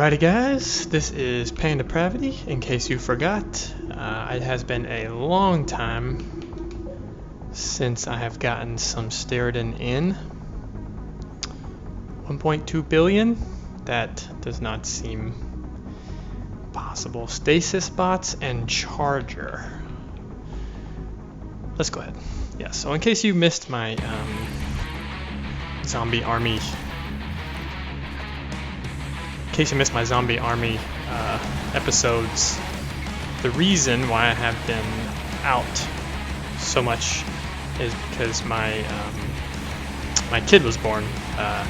Alrighty guys, this is p4ndepravity, in case you forgot. It has been a long time since I have gotten some Steredenn in. 1.2 billion? That does not seem possible. Stasis bots and charger. Let's go ahead. Yeah, so in case you missed my zombie army episodes, the reason why I have been out so much is because my kid was born, I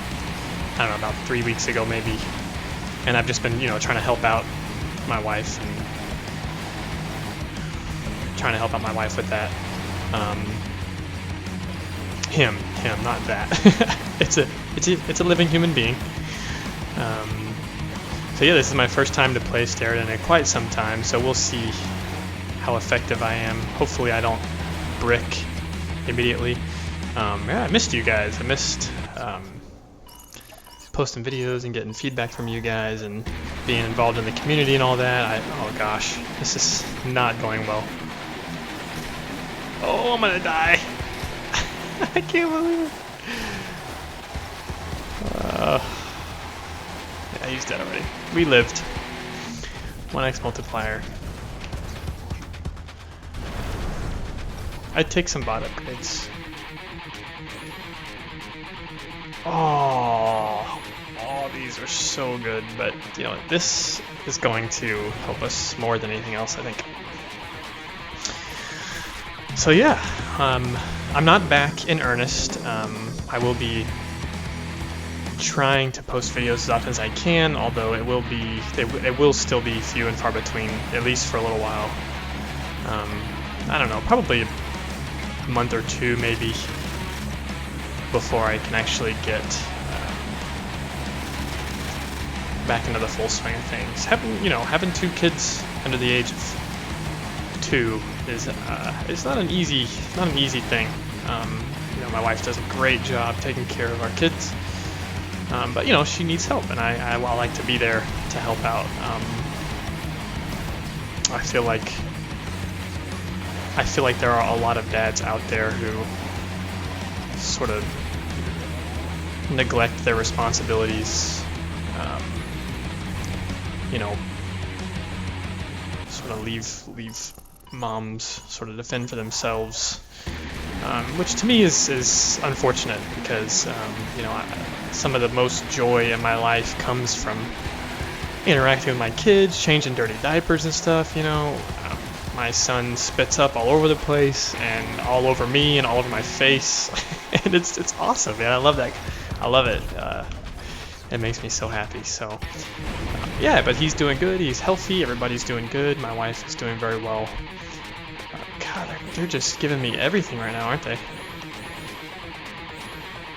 don't know, about 3 weeks ago maybe, and I've just been, trying to help out my wife with that. Him, not that. It's a living human being. So yeah, this is my first time to play Steredenn in quite some time, so we'll see how effective I am. Hopefully I don't brick immediately. Yeah, I missed you guys. I missed posting videos and getting feedback from you guys and being involved in the community and all that. Oh gosh, this is not going well. Oh, I'm gonna die. I can't believe it. Yeah, he's dead already. We lived. 1x multiplier. I'd take some bot upgrades. Oh, these are so good, but this is going to help us more than anything else, I think. So yeah, I'm not back in earnest. I will be trying to post videos as often as I can, although it will still be few and far between, at least for a little while. I don't know, probably a month or two maybe before I can actually get back into the full swing of things. Having two kids under the age of 2 is it's not an easy thing. My wife does a great job taking care of our kids. But she needs help, and I like to be there to help out. I feel like there are a lot of dads out there who sort of neglect their responsibilities. Sort of leave moms sort of defend for themselves. Which to me is unfortunate because some of the most joy in my life comes from interacting with my kids, changing dirty diapers and stuff. My son spits up all over the place and all over me and all over my face, and it's awesome, man. I love that. I love it. It makes me so happy. So yeah, but he's doing good. He's healthy. Everybody's doing good. My wife is doing very well. God, they're just giving me everything right now, aren't they?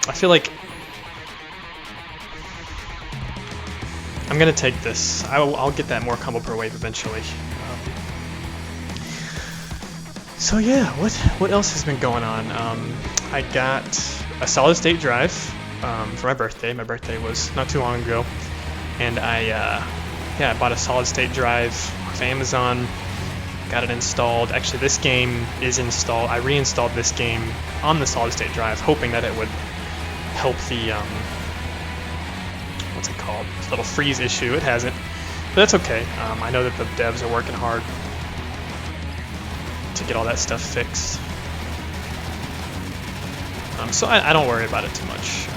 I feel like I'm gonna take this. I'll get that more combo per wave eventually. So yeah, what else has been going on? I got a solid state drive for my birthday. My birthday was not too long ago, and I bought a solid state drive off Amazon. Got it installed. Actually, this game is installed. I reinstalled this game on the solid state drive, hoping that it would help the what's it called? This little freeze issue. It hasn't, but that's okay. I know that the devs are working hard to get all that stuff fixed. So I don't worry about it too much.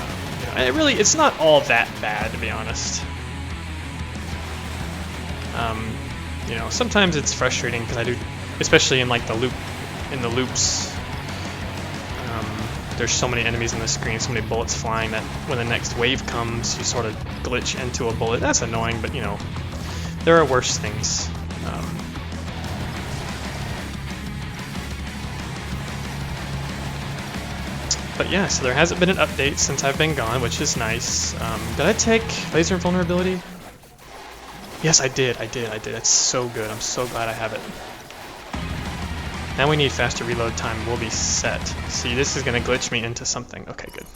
It's not all that bad, to be honest. Sometimes it's frustrating because I do, especially in like the loops. There's so many enemies on the screen, so many bullets flying that when the next wave comes, you sort of glitch into a bullet. That's annoying, but there are worse things. But yeah, so there hasn't been an update since I've been gone, which is nice. Did I take laser invulnerability? Yes, I did. It's so good. I'm so glad I have it. Now we need faster reload time. We'll be set. See, this is going to glitch me into something. Okay, good.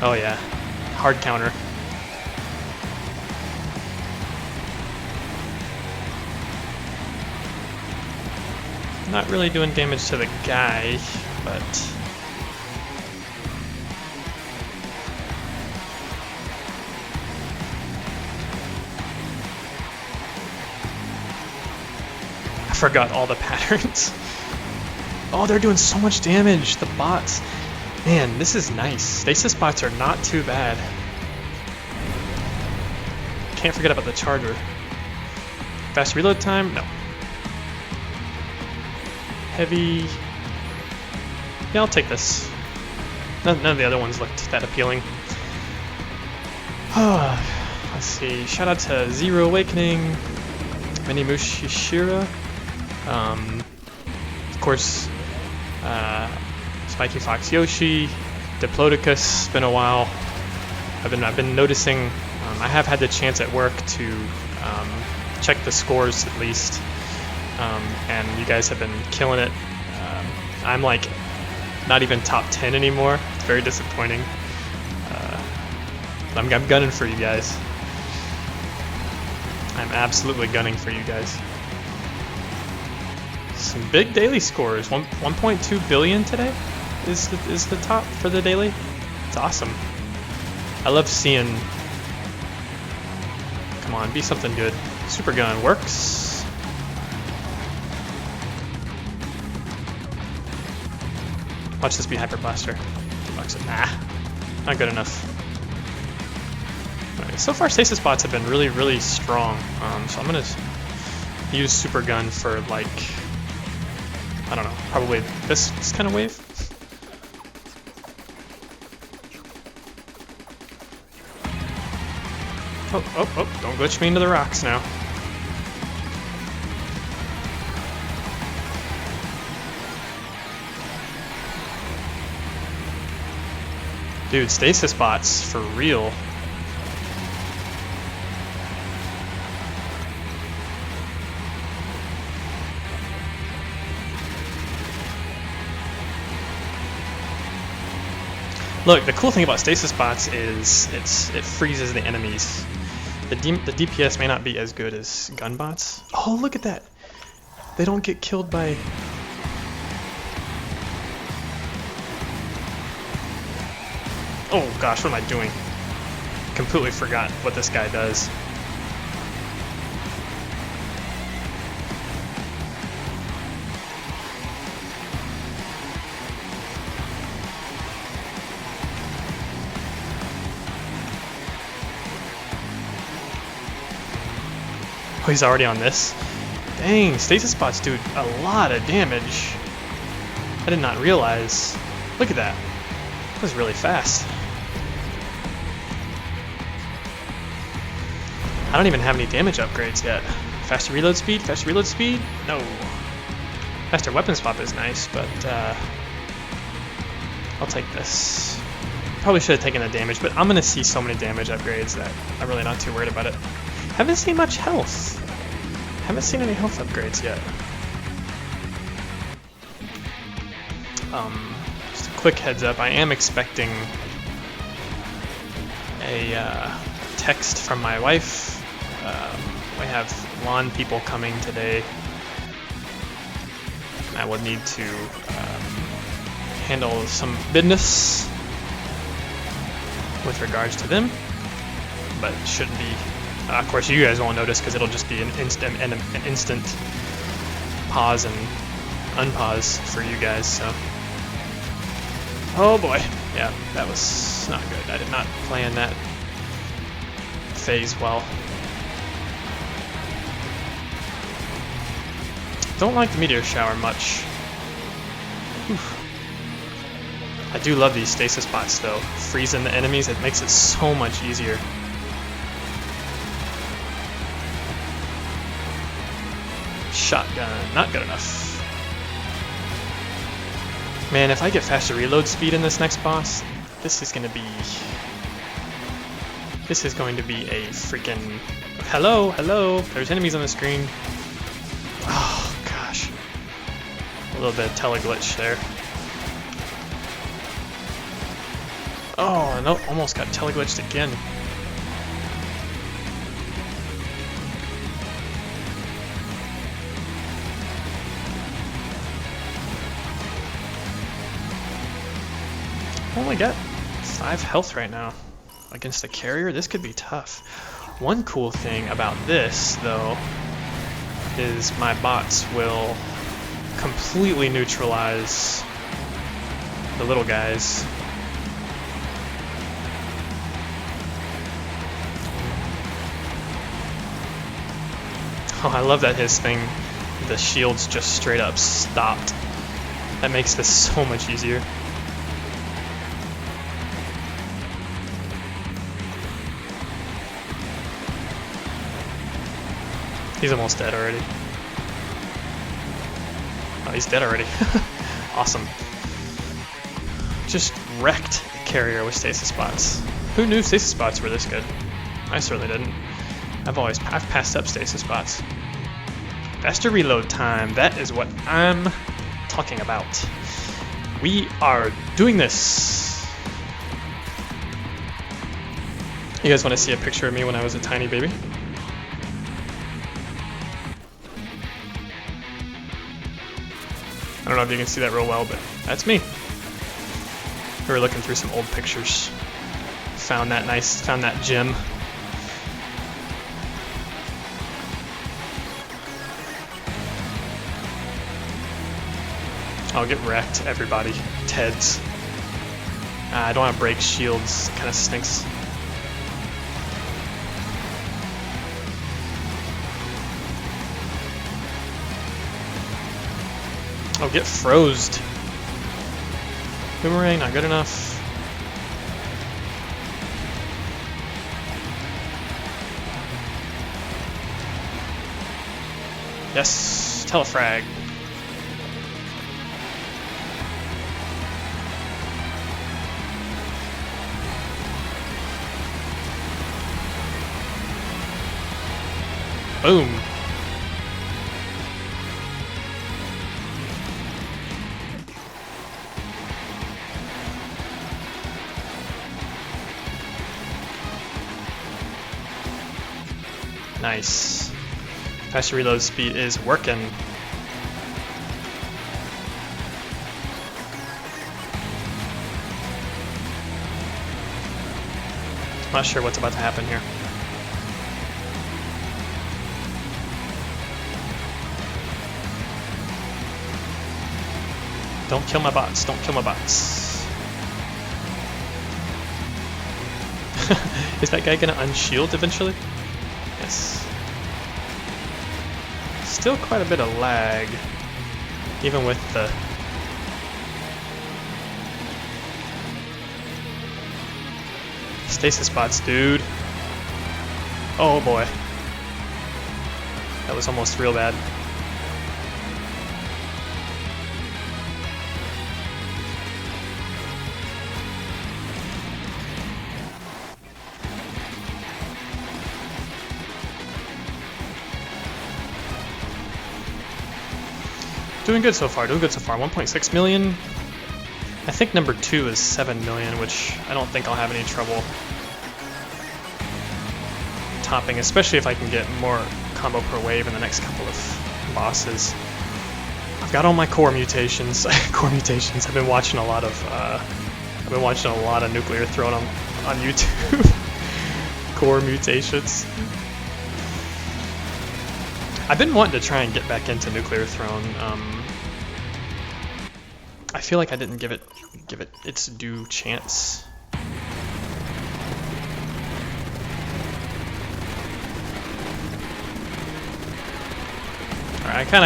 Oh yeah, hard counter. Not really doing damage to the guy, but... I forgot all the patterns. Oh, they're doing so much damage, the bots. Man, this is nice. Stasis bots are not too bad. Can't forget about the charger. Fast reload time? No. Heavy... Yeah, I'll take this. None of the other ones looked that appealing. Let's see. Shout out to Zero Awakening, Minimushishira, of course, Spiky Fox Yoshi, Diplodocus. Been a while. I've been noticing. I have had the chance at work to check the scores at least, and you guys have been killing it. I'm like not even top 10 anymore. It's very disappointing. I'm gunning for you guys. I'm absolutely gunning for you guys. Some big daily scores. 1.2 billion today is the top for the daily. It's awesome. I love seeing. Come on, be something good. Super gun works. Watch this be Hyper Blaster. Nah, not good enough. Right, so far, stasis bots have been really strong. So I'm gonna use Super Gun for like, I don't know, probably this kind of wave. Oh, don't glitch me into the rocks now. Dude, stasis bots for real. Look, the cool thing about stasis bots is it freezes the enemies. The DPS may not be as good as gun bots. Oh, look at that! They don't get killed by... Oh gosh, what am I doing? Completely forgot what this guy does. Oh, he's already on this? Dang, stasis bots do a lot of damage. I did not realize. Look at that. That was really fast. I don't even have any damage upgrades yet. Faster reload speed? Faster reload speed? No. Faster weapon swap is nice, but I'll take this. Probably should have taken the damage, but I'm gonna see so many damage upgrades that I'm really not too worried about it. Haven't seen much health. Haven't seen any health upgrades yet. Just a quick heads up, I am expecting a text from my wife. We have lawn people coming today. I will need to handle some business with regards to them, but it shouldn't be. Of course, you guys won't notice because it'll just be an instant pause and unpause for you guys. So, oh boy, yeah, that was not good. I did not plan that phase well. Don't like the meteor shower much. Oof. I do love these stasis bots though. Freezing the enemies, it makes it so much easier. Shotgun, not good enough. Man, if I get faster reload speed in this next boss, this is going to be a freaking... Hello, there's enemies on the screen. Oh gosh, a little bit of teleglitch there. Oh, no, almost got teleglitched again. Only got 5 health right now. Against the carrier, this could be tough. One cool thing about this, though, is my bots will completely neutralize the little guys. Oh, I love that his thing, the shields just straight up stopped. That makes this so much easier. He's almost dead already. Oh, he's dead already. Awesome. Just wrecked the carrier with stasis spots. Who knew stasis spots were this good? I certainly didn't. I've passed up stasis spots. Faster reload time, that is what I'm talking about. We are doing this. You guys want to see a picture of me when I was a tiny baby? I don't know if you can see that real well, but that's me. We were looking through some old pictures. Found that gem. Oh, get wrecked, everybody. Teds. I don't want to break shields. Kind of stinks. Oh, get frozed. Boomerang, not good enough. Yes, telefrag. Boom. Nice. Faster reload speed is working. Not sure what's about to happen here. Don't kill my bots. Don't kill my bots. Is that guy gonna unshield eventually? Yes. Still quite a bit of lag, even with the stasis bots, dude. Oh boy. That was almost real bad. Doing good so far, 1.6 million. I think number 2 is 7 million, which I don't think I'll have any trouble topping, especially if I can get more combo per wave in the next couple of bosses. I've got all my core mutations. I've been watching a lot of Nuclear Throne on YouTube. Core mutations. I've been wanting to try and get back into Nuclear Throne. I feel like I didn't give it its due chance. Alright, okay,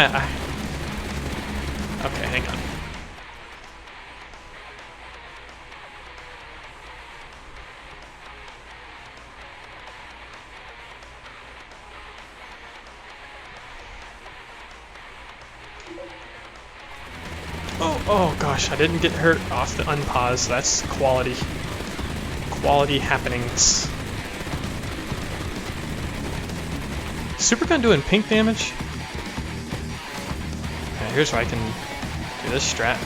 hang on. Oh gosh, I didn't get hurt off the unpause. That's quality. Quality happenings. Supergun doing pink damage? Okay, here's where I can do this strat.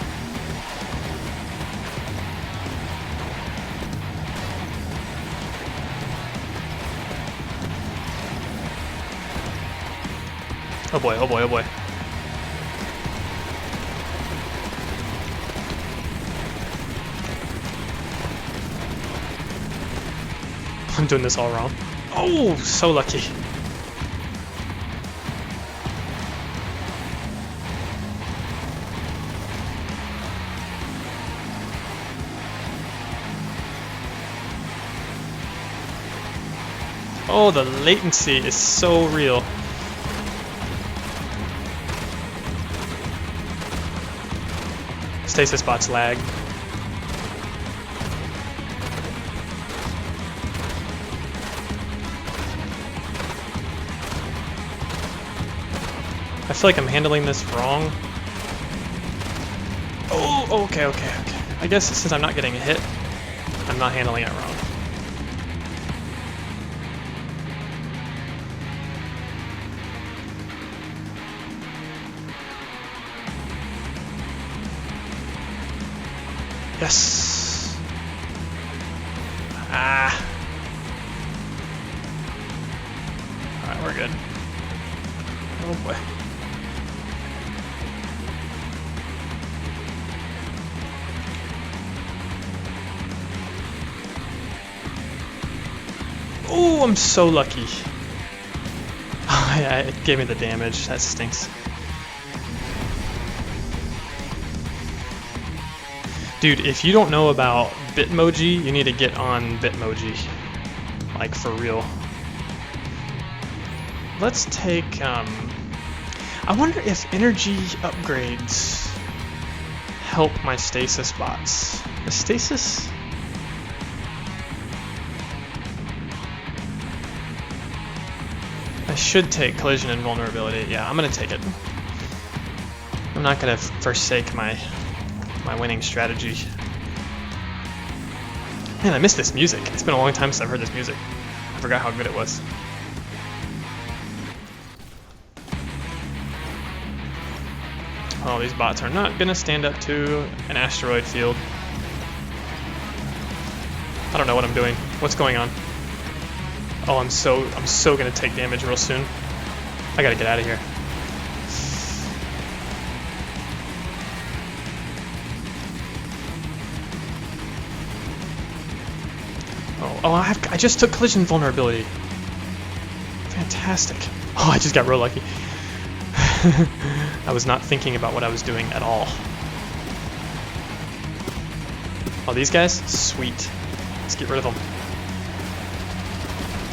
Oh boy, oh boy, oh boy. I'm doing this all wrong. Oh, so lucky. Oh, the latency is so real. Stasis bots lag. I feel like I'm handling this wrong. Oh, okay. I guess since I'm not getting hit, I'm not handling it wrong. Yes. Ah. Alright, we're good. Oh boy. Oh, I'm so lucky. Oh, yeah, it gave me the damage. That stinks. Dude, if you don't know about Bitmoji, you need to get on Bitmoji. Like, for real. Let's take, I wonder if energy upgrades help my stasis bots. The stasis? I should take collision and vulnerability. Yeah, I'm gonna take it. I'm not gonna forsake my winning strategy. Man, I missed this music. It's been a long time since I've heard this music. I forgot how good it was. Oh, these bots are not gonna stand up to an asteroid field. I don't know what I'm doing. What's going on? Oh, I'm so gonna take damage real soon. I gotta get out of here. Oh, I just took collision vulnerability. Fantastic. Oh, I just got real lucky. I was not thinking about what I was doing at all. Oh, these guys? Sweet. Let's get rid of them.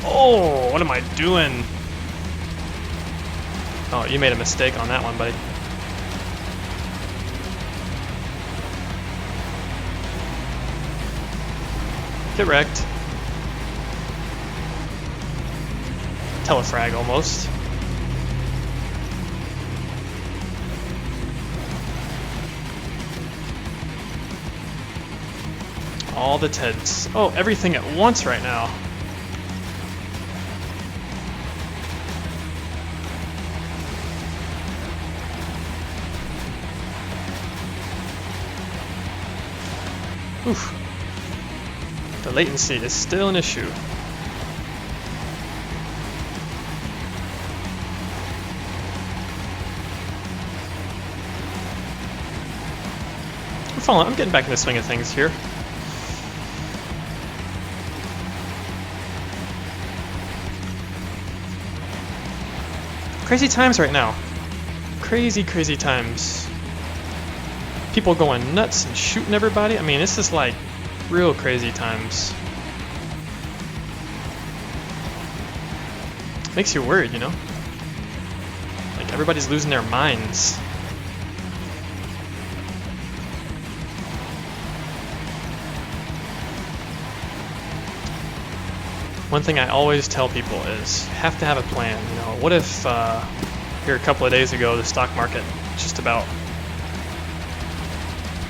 Oh, what am I doing? Oh, you made a mistake on that one, buddy. Get wrecked. Telefrag almost. All the TEDs. Oh, everything at once right now. Oof. The latency is still an issue. I'm getting back in the swing of things here. Crazy times right now. Crazy times. People going nuts and shooting everybody. I mean, this is like real crazy times. Makes you worried, you know? Like everybody's losing their minds. One thing I always tell people is have to have a plan. You know, what if here a couple of days ago the stock market just about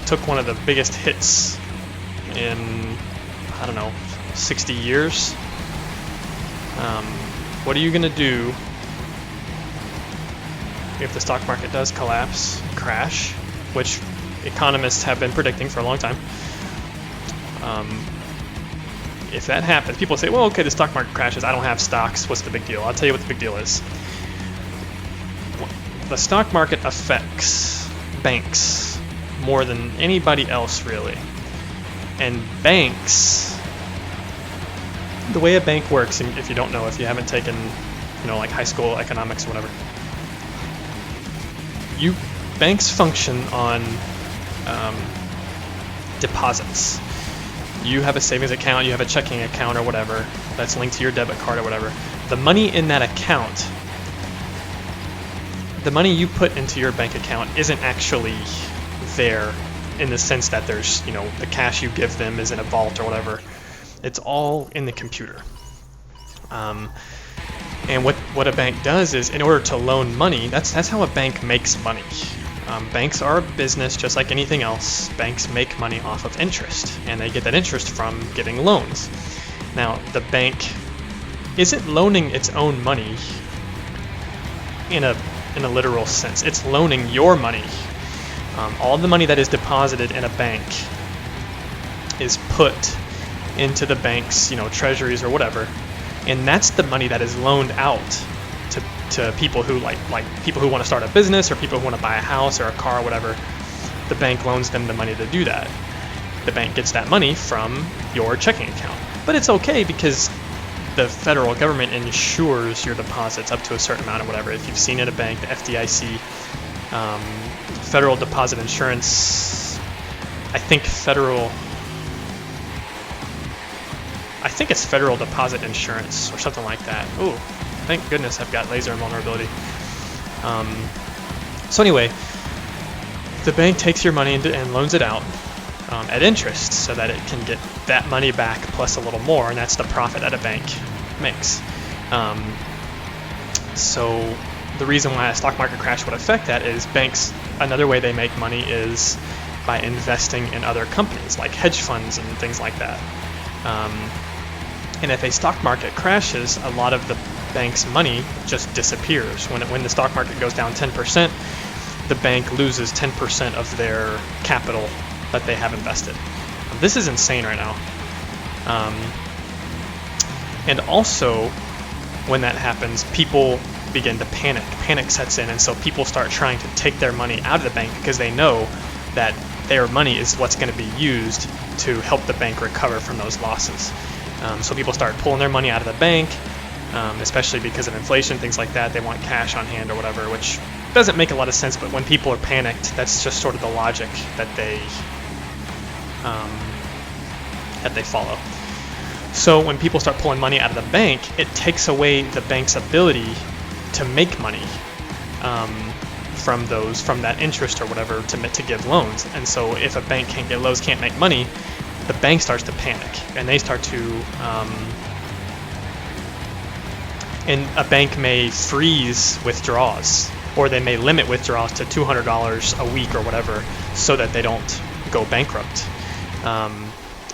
took one of the biggest hits in, I don't know, 60 years? What are you gonna do if the stock market does collapse, crash, which economists have been predicting for a long time? If that happens, people say, well, okay, the stock market crashes, I don't have stocks, what's the big deal? I'll tell you what the big deal is. the stock market affects banks more than anybody else, really. And banks, the way a bank works, and if you don't know, if you haven't taken, like high school economics or whatever, banks function on deposits. You have a savings account, you have a checking account or whatever that's linked to your debit card or whatever. The money in that account, the money you put into your bank account isn't actually there in the sense that there's, the cash you give them is in a vault or whatever. It's all in the computer. And what a bank does is, in order to loan money, that's how a bank makes money. Banks are a business just like anything else. Banks make money off of interest, and they get that interest from giving loans. Now, the bank isn't loaning its own money in a literal sense. It's loaning your money. All the money that is deposited in a bank is put into the bank's, treasuries or whatever, and that's the money that is loaned out to people who like people who want to start a business or people who want to buy a house or a car or whatever. The bank loans them the money to do that. The bank gets that money from your checking account. But it's okay because the federal government insures your deposits up to a certain amount or whatever. If you've seen at a bank, the FDIC, Federal Deposit Insurance, I think it's Federal Deposit Insurance or something like that. Ooh, thank goodness I've got laser invulnerability. So anyway, the bank takes your money and loans it out at interest so that it can get that money back plus a little more, and that's the profit that a bank makes. So the reason why a stock market crash would affect that is banks, another way they make money is by investing in other companies like hedge funds and things like that. And if a stock market crashes, a lot of the bank's money just disappears. When the stock market goes down 10%, the bank loses 10% of their capital that they have invested. This is insane right now. And also, when that happens, people begin to panic. Panic sets in, and so people start trying to take their money out of the bank because they know that their money is what's going to be used to help the bank recover from those losses. So people start pulling their money out of the bank, especially because of inflation, things like that. They want cash on hand or whatever, which doesn't make a lot of sense, but when people are panicked, that's just sort of the logic that they follow. So when people start pulling money out of the bank, it takes away the bank's ability to make money from that interest or whatever to give loans. And so if a bank can't get loans, can't make money, the bank starts to panic, and they start to and a bank may freeze withdrawals, or they may limit withdrawals to $200 a week or whatever, so that they don't go bankrupt.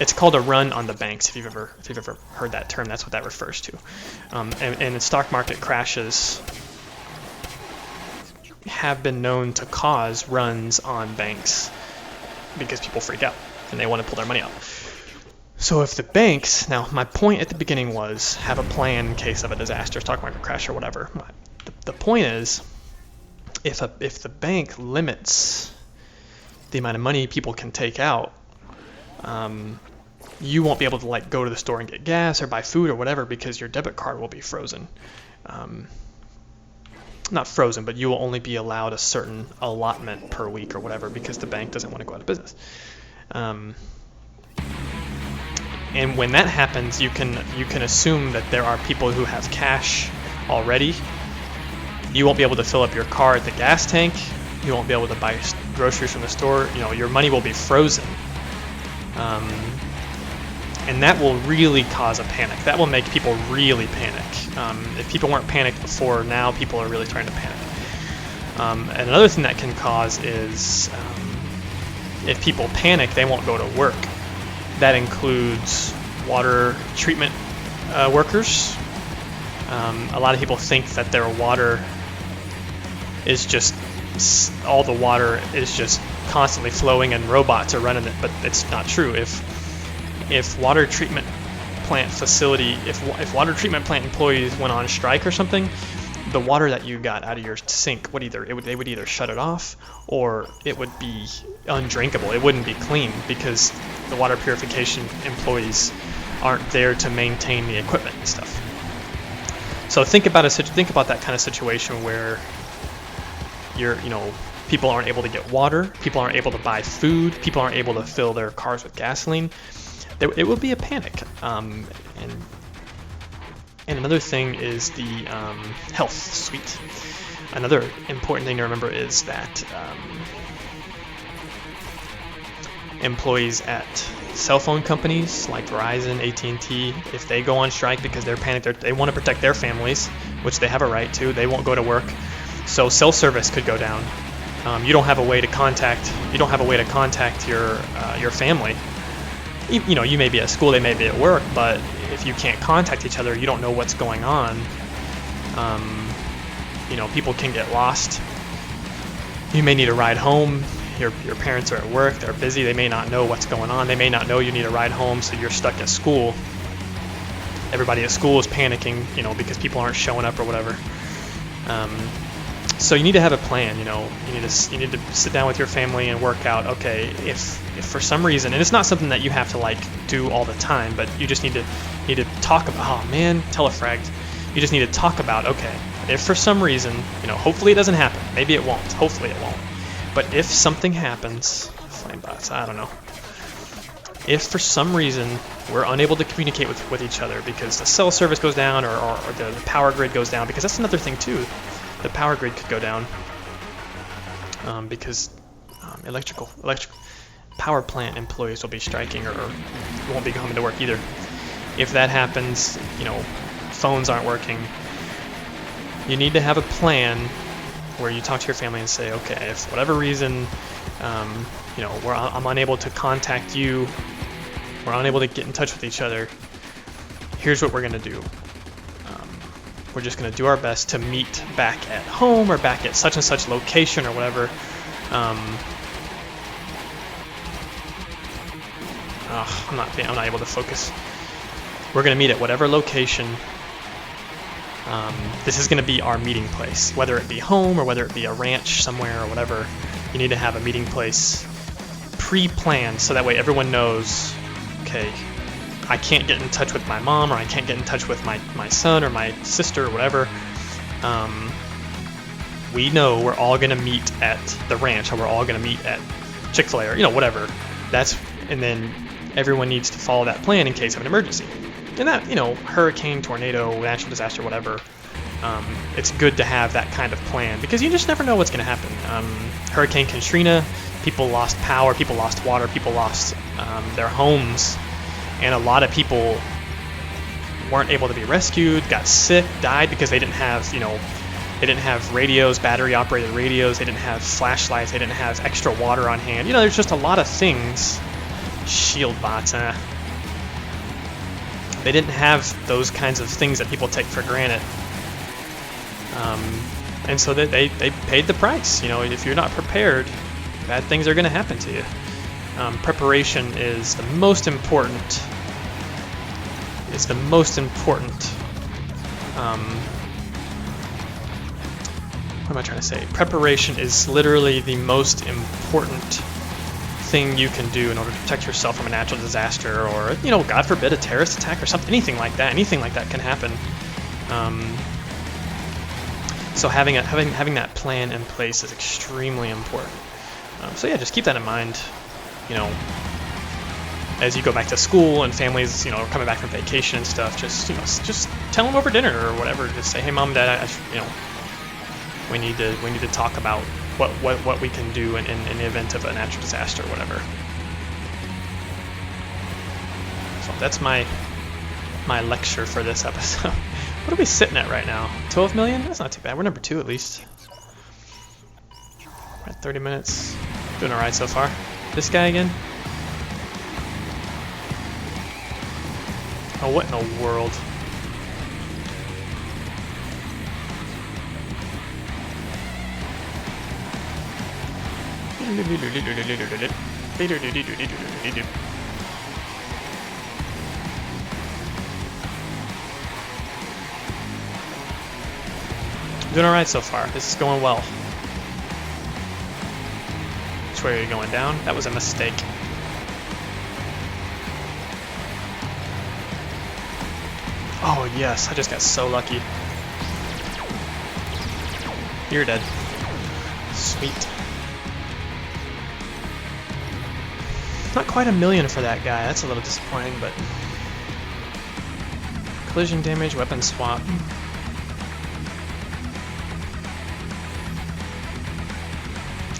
It's called a run on the banks. If you've ever heard that term, that's what that refers to. And stock market crashes have been known to cause runs on banks because people freak out and they want to pull their money out. So if the banks, now my point at the beginning was have a plan in case of a disaster, stock market crash or whatever. The point is, if the bank limits the amount of money people can take out, you won't be able to go to the store and get gas or buy food or whatever because your debit card will be frozen. Not frozen, but you will only be allowed a certain allotment per week or whatever because the bank doesn't want to go out of business. And when that happens, you can assume that there are people who have cash already. You won't be able to fill up your car at the gas tank. You won't be able to buy groceries from the store. Your money will be frozen. And that will really cause a panic. That will make people really panic. If people weren't panicked before, now people are really starting to panic. And another thing that can cause is if people panic, they won't go to work. That includes water treatment workers. A lot of people think that their water is just, all the water is just constantly flowing and robots are running it, but it's not true. If water treatment plant facility, if water treatment plant employees went on strike or something, the water that you got out of your sink would they would either shut it off, or it would be undrinkable. It wouldn't be clean because the water purification employees aren't there to maintain the equipment and stuff. So think about that kind of situation where people aren't able to get water, people aren't able to buy food, people aren't able to fill their cars with gasoline. It will be a panic. And another thing is the health suite. Another important thing to remember is that employees at cell phone companies like Verizon, AT&T, if they go on strike because they're panicked, they want to protect their families, which they have a right to. They won't go to work, so cell service could go down. You don't have a way to contact your family. You may be at school, they may be at work, but if you can't contact each other, you don't know what's going on. People can get lost. You may need a ride home. Your parents are at work, they're busy, they may not know what's going on. They may not know you need a ride home, so you're stuck at school. Everybody at school is panicking, because people aren't showing up or whatever. So you need to have a plan. You need to sit down with your family and work out, okay, if for some reason, and it's not something that you have to do all the time, but you just need to talk about, telefragged. You just need to talk about, okay, if for some reason, hopefully it doesn't happen, maybe it won't, hopefully it won't, but if something happens, flamebots, I don't know, if for some reason we're unable to communicate with each other because the cell service goes down or the power grid goes down, because that's another thing too, the power grid could go down because electric power plant employees will be striking or won't be coming to work either. If that happens, phones aren't working. You need to have a plan where you talk to your family and say, okay, if for whatever reason, I'm unable to contact you, we're unable to get in touch with each other, here's what we're going to do. We're just going to do our best to meet back at home or back at such and such location or whatever. I'm not able to focus. We're going to meet at whatever location. This is going to be our meeting place, whether it be home or whether it be a ranch somewhere or whatever. You need to have a meeting place pre-planned so that way everyone knows, okay, I can't get in touch with my mom, or I can't get in touch with my son or my sister or whatever. We know we're all going to meet at the ranch, or we're all going to meet at Chick-fil-A, or whatever. And then everyone needs to follow that plan in case of an emergency. And that, hurricane, tornado, natural disaster, whatever, it's good to have that kind of plan because you just never know what's going to happen. Hurricane Katrina, people lost power, people lost water, people lost their homes, and a lot of people weren't able to be rescued, got sick, died because they didn't have, they didn't have radios, battery-operated radios, they didn't have flashlights, they didn't have extra water on hand. There's just a lot of things. Shield bots, They didn't have those kinds of things that people take for granted. And so they paid the price. If you're not prepared, bad things are going to happen to you. Preparation is the most important. It's the most important. What am I trying to say? Preparation is literally the most important thing you can do in order to protect yourself from a natural disaster, or God forbid, a terrorist attack or something, anything like that can happen. So having that plan in place is extremely important. So yeah, just keep that in mind. As you go back to school and families, are coming back from vacation and stuff, just tell them over dinner or whatever. Just say, hey, mom and dad, we need to talk about what we can do in the event of a natural disaster or whatever. So that's my lecture for this episode. What are we sitting at right now? 12 million? That's not too bad. We're number 2 at least. We're at 30 minutes. Doing alright so far. This guy again? Oh, what in the world? Doing alright so far. This is going well. Which way are you going? Down? That was a mistake. Oh yes, I just got so lucky. You're dead. Sweet. Not quite $1 million for that guy. That's a little disappointing, but... Collision damage, weapon swap.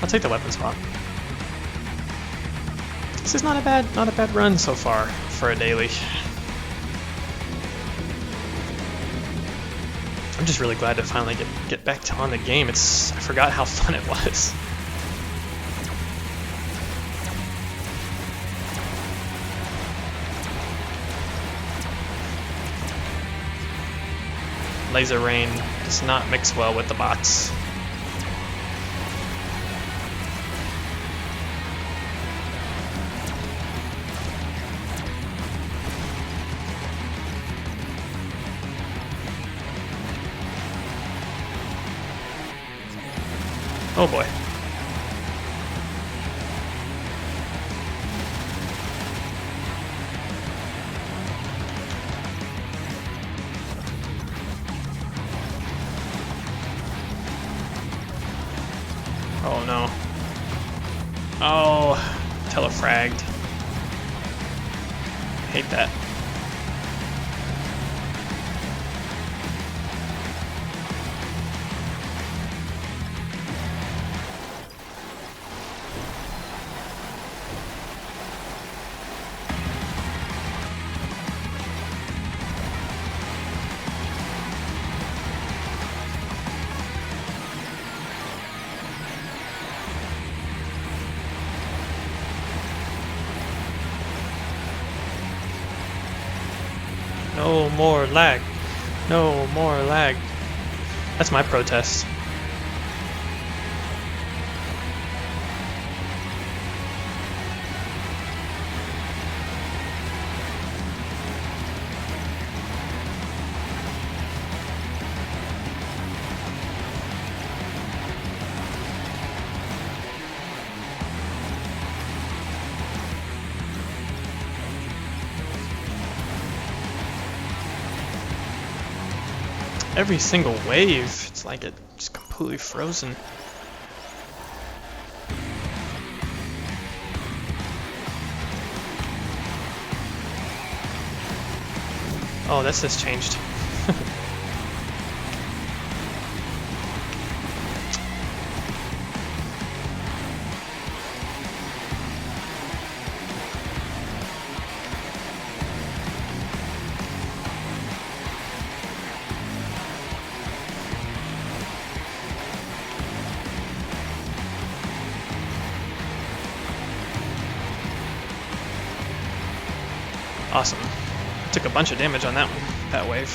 I'll take the weapon swap. This is not a bad run so far for a daily. I'm just really glad to finally get back on the game. I forgot how fun it was. Laser Rain does not mix well with the bots. Oh boy. Oh no. Oh, telefragged. Hate that. No more lag. No more lag. That's my protest. Every single wave, it's like it's just completely frozen. Oh, this has changed. Awesome. Took a bunch of damage on that one, that wave.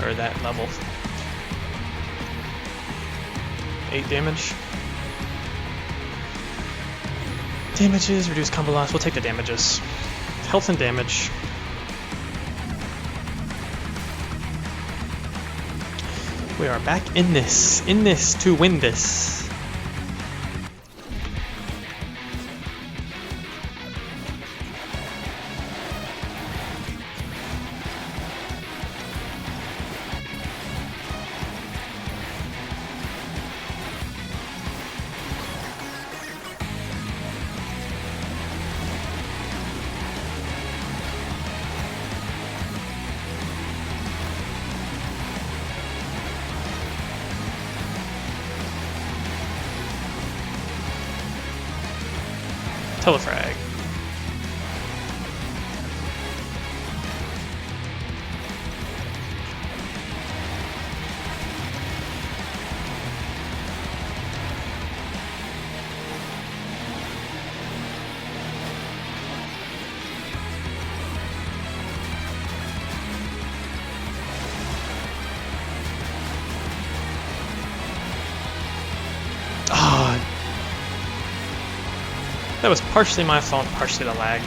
Or that level. 8 damage. Damages, reduce combo loss. We'll take the damages. Health and damage. We are back in this to win this. Telefrag. That was partially my fault, partially the lag.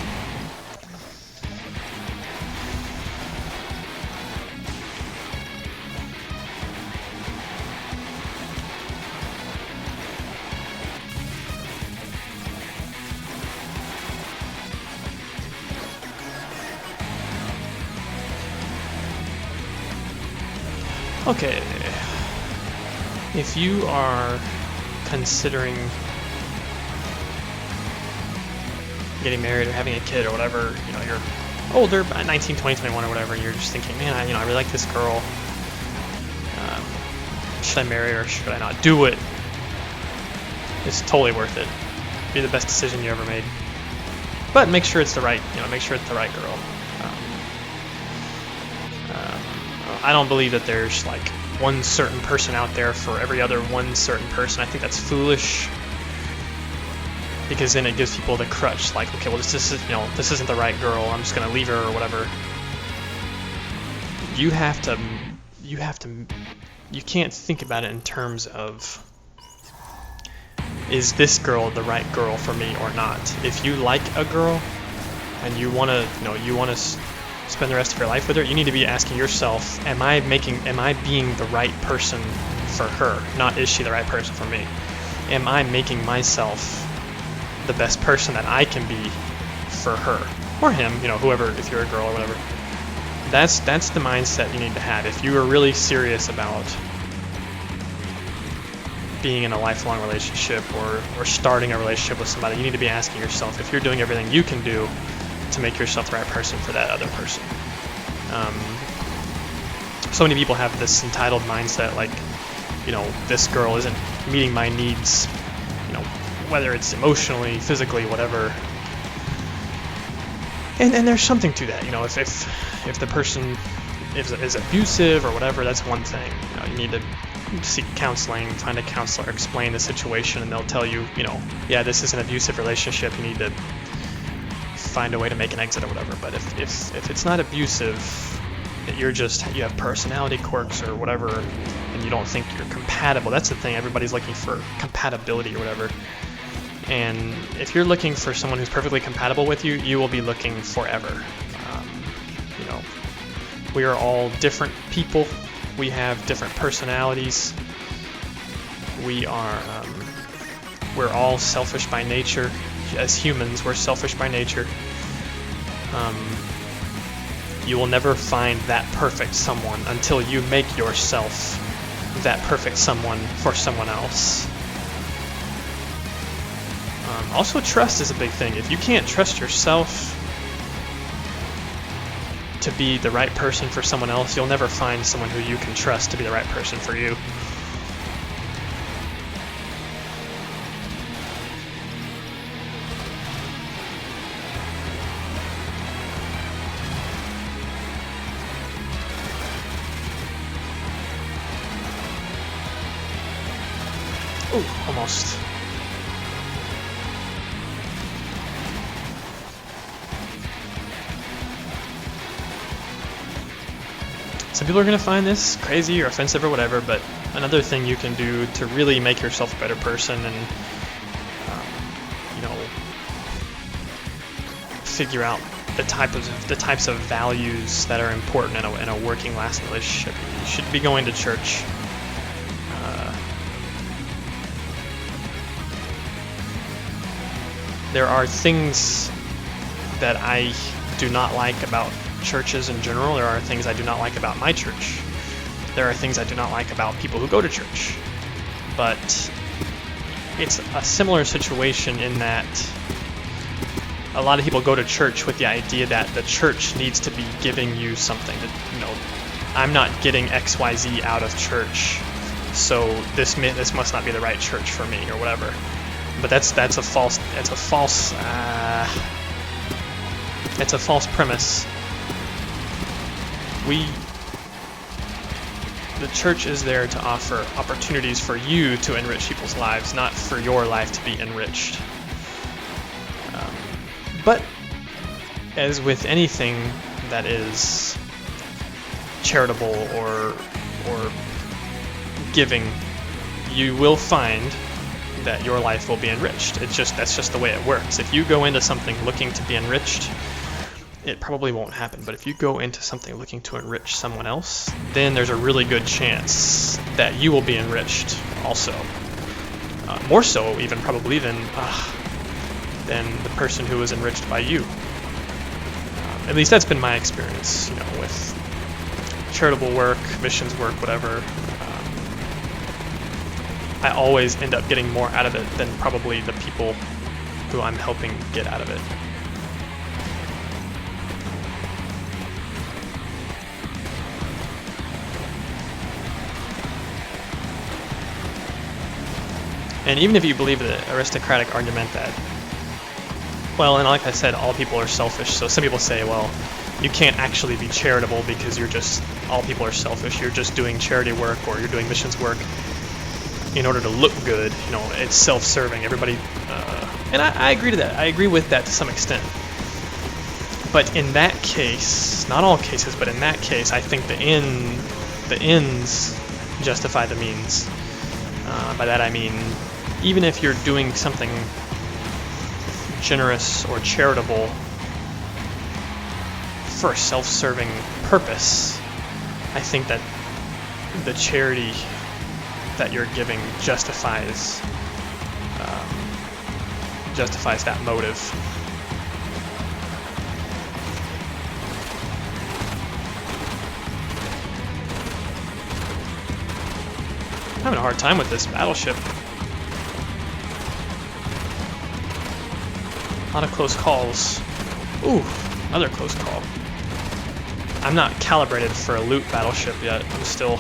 Okay, if you are considering getting married or having a kid or whatever, you know, you're older, 19, 20, 21 or whatever, you're just thinking, man, I really like this girl. Should I marry her or should I not? Do it. It's totally worth it. Be the best decision you ever made. But make sure it's the right, make sure it's the right girl. I don't believe that there's like one certain person out there for every other one certain person. I think that's foolish, because then it gives people the crutch, like, okay, well, this isn't the right girl, I'm just gonna leave her or whatever. You can't think about it in terms of, is this girl the right girl for me or not? If you like a girl and you wanna spend the rest of your life with her, you need to be asking yourself, am I being the right person for her? Not, is she the right person for me? Am I making myself the best person that I can be for her or him, whoever, if you're a girl or whatever. That's the mindset you need to have. If you are really serious about being in a lifelong relationship or starting a relationship with somebody, you need to be asking yourself if you're doing everything you can do to make yourself the right person for that other person. So many people have this entitled mindset, like, this girl isn't meeting my needs, whether it's emotionally, physically, whatever. And there's something to that, if the person is abusive or whatever, that's one thing. You need to seek counseling, find a counselor, explain the situation, and they'll tell you, yeah, this is an abusive relationship, you need to find a way to make an exit or whatever. But if it's not abusive, that you have personality quirks or whatever, and you don't think you're compatible, that's the thing, everybody's looking for compatibility or whatever. And if you're looking for someone who's perfectly compatible with you, you will be looking forever. We are all different people. We have different personalities. We're all selfish by nature. As humans, we're selfish by nature. You will never find that perfect someone until you make yourself that perfect someone for someone else. Also, trust is a big thing. If you can't trust yourself to be the right person for someone else, you'll never find someone who you can trust to be the right person for you. Ooh, almost. Some people are going to find this crazy or offensive or whatever, but another thing you can do to really make yourself a better person and, figure out the types of values that are important in a working, lasting relationship. You should be going to church. There are things that I do not like about churches in general. There are things I do not like about my church. There are things I do not like about people who go to church. But it's a similar situation in that a lot of people go to church with the idea that the church needs to be giving you something. That, I'm not getting XYZ out of church, so this must not be the right church for me or whatever. But that's a false premise. The church is there to offer opportunities for you to enrich people's lives, not for your life to be enriched. But as with anything that is charitable or giving, you will find that your life will be enriched. That's just the way it works. If you go into something looking to be enriched, it probably won't happen. But if you go into something looking to enrich someone else, then there's a really good chance that you will be enriched also. More so even probably than the person who was enriched by you. At least that's been my experience, with charitable work, missions work, whatever, I always end up getting more out of it than probably the people who I'm helping get out of it. And even if you believe the aristocratic argument that, well, and like I said, all people are selfish, so some people say, well, you can't actually be charitable because all people are selfish, you're just doing charity work or you're doing missions work in order to look good, it's self-serving, everybody, and I agree to that, I agree with that to some extent. But in that case, not all cases, but in that case, I think the ends justify the means. By that I mean, even if you're doing something generous or charitable for a self-serving purpose, I think that the charity that you're giving justifies that motive. I'm having a hard time with this battleship. A lot of close calls. Ooh, another close call. I'm not calibrated for a loot battleship yet. I'm still...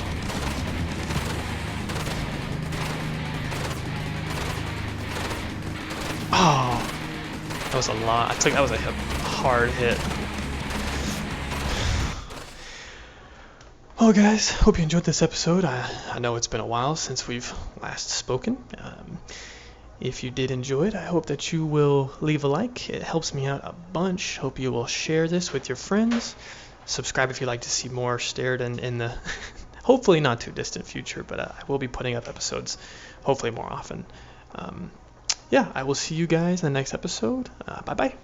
Oh, that was a lot. That was a hard hit. Well, guys, hope you enjoyed this episode. I know it's been a while since we've last spoken. If you did enjoy it, I hope that you will leave a like. It helps me out a bunch. Hope you will share this with your friends. Subscribe if you'd like to see more Steredenn in the hopefully not too distant future, but I will be putting up episodes hopefully more often. Yeah, I will see you guys in the next episode. Bye-bye.